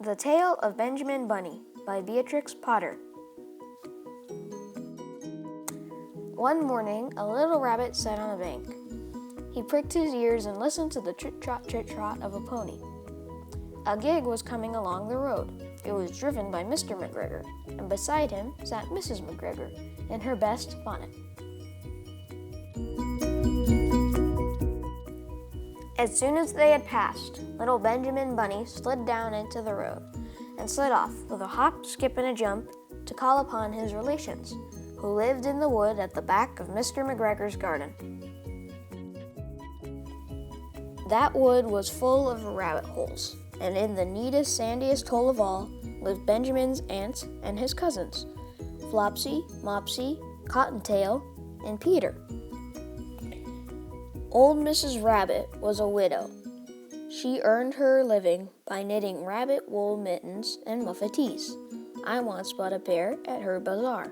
The Tale of Benjamin Bunny by Beatrix Potter. One morning, a little rabbit sat on a bank. He pricked his ears and listened to the trit-trot of a pony. A gig was coming along the road. It was driven by Mr. McGregor, and beside him sat Mrs. McGregor in her best bonnet. As soon as they had passed, little Benjamin Bunny slid down into the road and slid off with a hop, skip, and a jump to call upon his relations, who lived in the wood at the back of Mr. McGregor's garden. That wood was full of rabbit holes, and in the neatest, sandiest hole of all lived Benjamin's aunt and his cousins, Flopsy, Mopsy, Cottontail, and Peter. Old Mrs. Rabbit was a widow. She earned her living by knitting rabbit wool mittens and muffetees. I once bought a pair at her bazaar.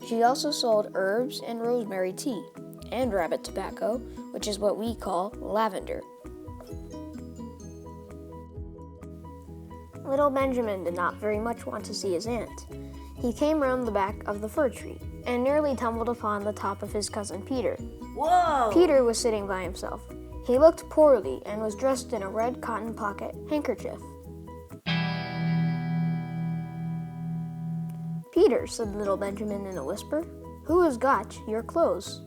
She also sold herbs and rosemary tea, and rabbit tobacco, which is what we call lavender. Little Benjamin did not very much want to see his aunt. He came round the back of the fir tree and nearly tumbled upon the top of his cousin Peter. Whoa! Peter was sitting by himself. He looked poorly and was dressed in a red cotton pocket handkerchief. "Peter," said little Benjamin in a whisper, "who has got your clothes?"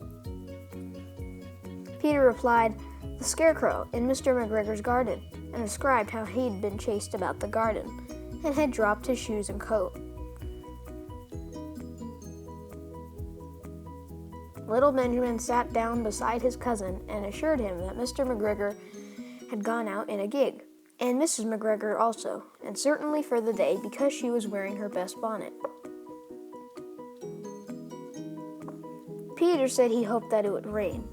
Peter replied, "The scarecrow in Mr. McGregor's garden," and described how he'd been chased about the garden and had dropped his shoes and coat. Little Benjamin sat down beside his cousin and assured him that Mr. McGregor had gone out in a gig, and Mrs. McGregor also, and certainly for the day because she was wearing her best bonnet. Peter said he hoped that it would rain.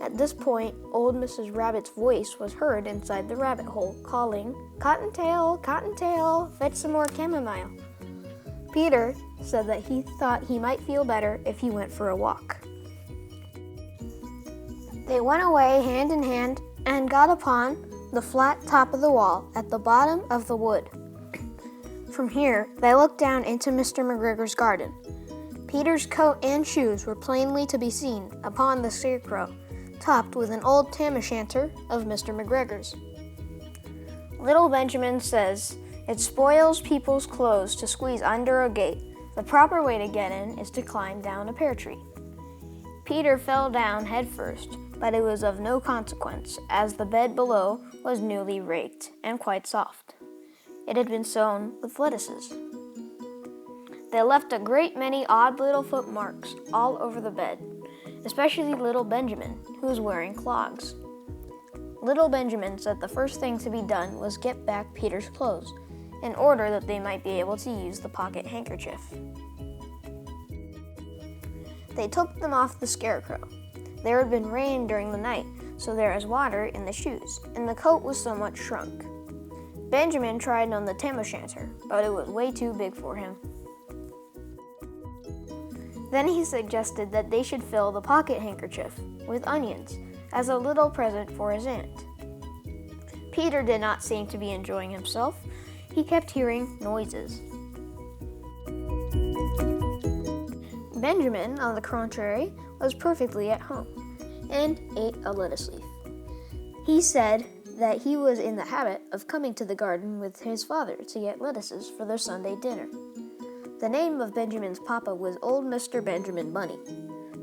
At this point, old Mrs. Rabbit's voice was heard inside the rabbit hole, calling, "Cottontail, Cottontail, fetch some more chamomile." Peter said that he thought he might feel better if he went for a walk. They went away hand in hand and got upon the flat top of the wall at the bottom of the wood. From here, they looked down into Mr. McGregor's garden. Peter's coat and shoes were plainly to be seen upon the scarecrow, topped with an old tam-o'-shanter of Mr. McGregor's. Little Benjamin says, "It spoils people's clothes to squeeze under a gate. The proper way to get in is to climb down a pear tree." Peter fell down head first, but it was of no consequence, as the bed below was newly raked and quite soft. It had been sown with lettuces. They left a great many odd little footmarks all over the bed, especially little Benjamin, who was wearing clogs. Little Benjamin said the first thing to be done was get back Peter's clothes, in order that they might be able to use the pocket handkerchief. They took them off the scarecrow. There had been rain during the night, so there was water in the shoes, and the coat was somewhat shrunk. Benjamin tried on the tam-o'-shanter, but it was way too big for him. Then he suggested that they should fill the pocket handkerchief with onions as a little present for his aunt. Peter did not seem to be enjoying himself. He kept hearing noises. Benjamin, on the contrary, was perfectly at home and ate a lettuce leaf. He said that he was in the habit of coming to the garden with his father to get lettuces for their Sunday dinner. The name of Benjamin's papa was old Mr. Benjamin Bunny.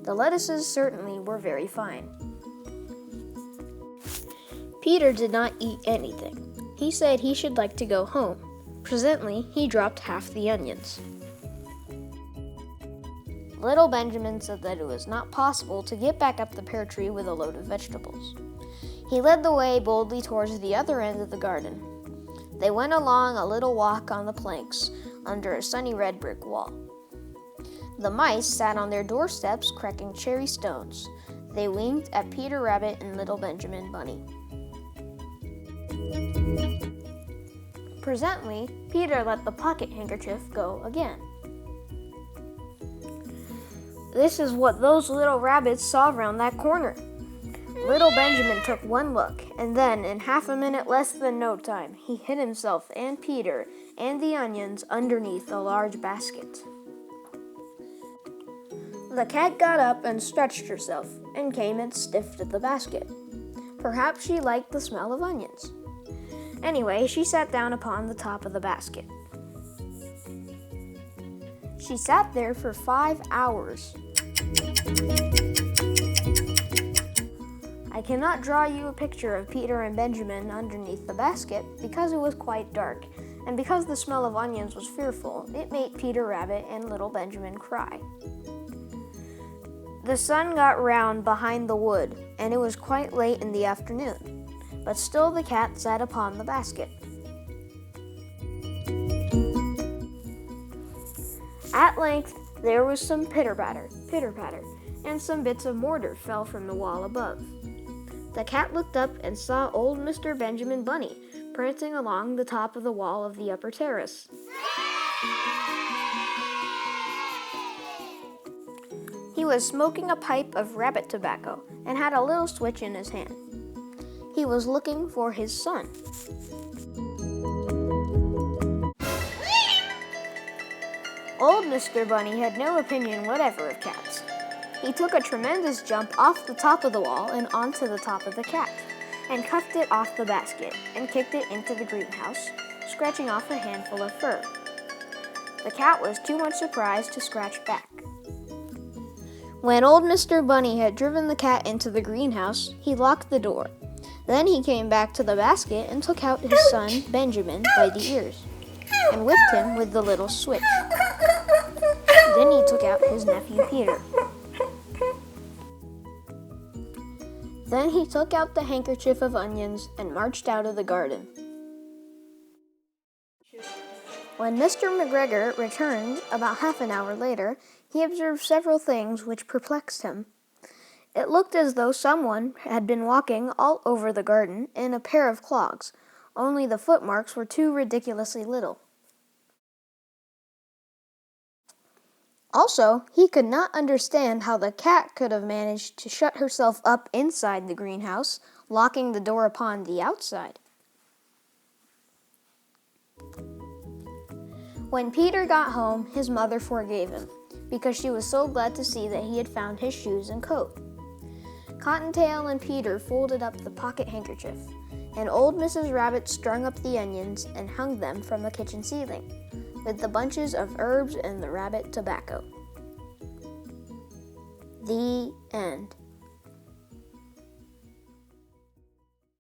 The lettuces certainly were very fine. Peter did not eat anything. He said he should like to go home. Presently, he dropped half the onions. Little Benjamin said that it was not possible to get back up the pear tree with a load of vegetables. He led the way boldly towards the other end of the garden. They went along a little walk on the planks under a sunny red brick wall. The mice sat on their doorsteps cracking cherry stones. They winked at Peter Rabbit and little Benjamin Bunny. Presently, Peter let the pocket handkerchief go again. "This is what those little rabbits saw round that corner," Little Benjamin took one look, and then, in half a minute less than no time, he hid himself and Peter and the onions underneath a large basket. The cat got up and stretched herself, and came and sniffed at the basket. Perhaps she liked the smell of onions. Anyway, she sat down upon the top of the basket. She sat there for 5 hours. I cannot draw you a picture of Peter and Benjamin underneath the basket because it was quite dark, and because the smell of onions was fearful, it made Peter Rabbit and little Benjamin cry. The sun got round behind the wood, and it was quite late in the afternoon, but still the cat sat upon the basket. At length there was some pitter-patter, and some bits of mortar fell from the wall above. The cat looked up and saw old Mr. Benjamin Bunny prancing along the top of the wall of the upper terrace. He was smoking a pipe of rabbit tobacco and had a little switch in his hand. He was looking for his son. Old Mr. Bunny had no opinion whatever of cats. He took a tremendous jump off the top of the wall and onto the top of the cat, and cuffed it off the basket and kicked it into the greenhouse, scratching off a handful of fur. The cat was too much surprised to scratch back. When old Mr. Bunny had driven the cat into the greenhouse, he locked the door. Then he came back to the basket and took out his son, Benjamin, by the ears, and whipped him with the little switch. Then he took out his nephew Peter. Then he took out the handkerchief of onions and marched out of the garden. When Mr. McGregor returned about half an hour later, he observed several things which perplexed him. It looked as though someone had been walking all over the garden in a pair of clogs, only the footmarks were too ridiculously little. Also, he could not understand how the cat could have managed to shut herself up inside the greenhouse, locking the door upon the outside. When Peter got home, his mother forgave him, because she was so glad to see that he had found his shoes and coat. Cottontail and Peter folded up the pocket handkerchief, and old Mrs. Rabbit strung up the onions and hung them from the kitchen ceiling, with the bunches of herbs and the rabbit tobacco. The end.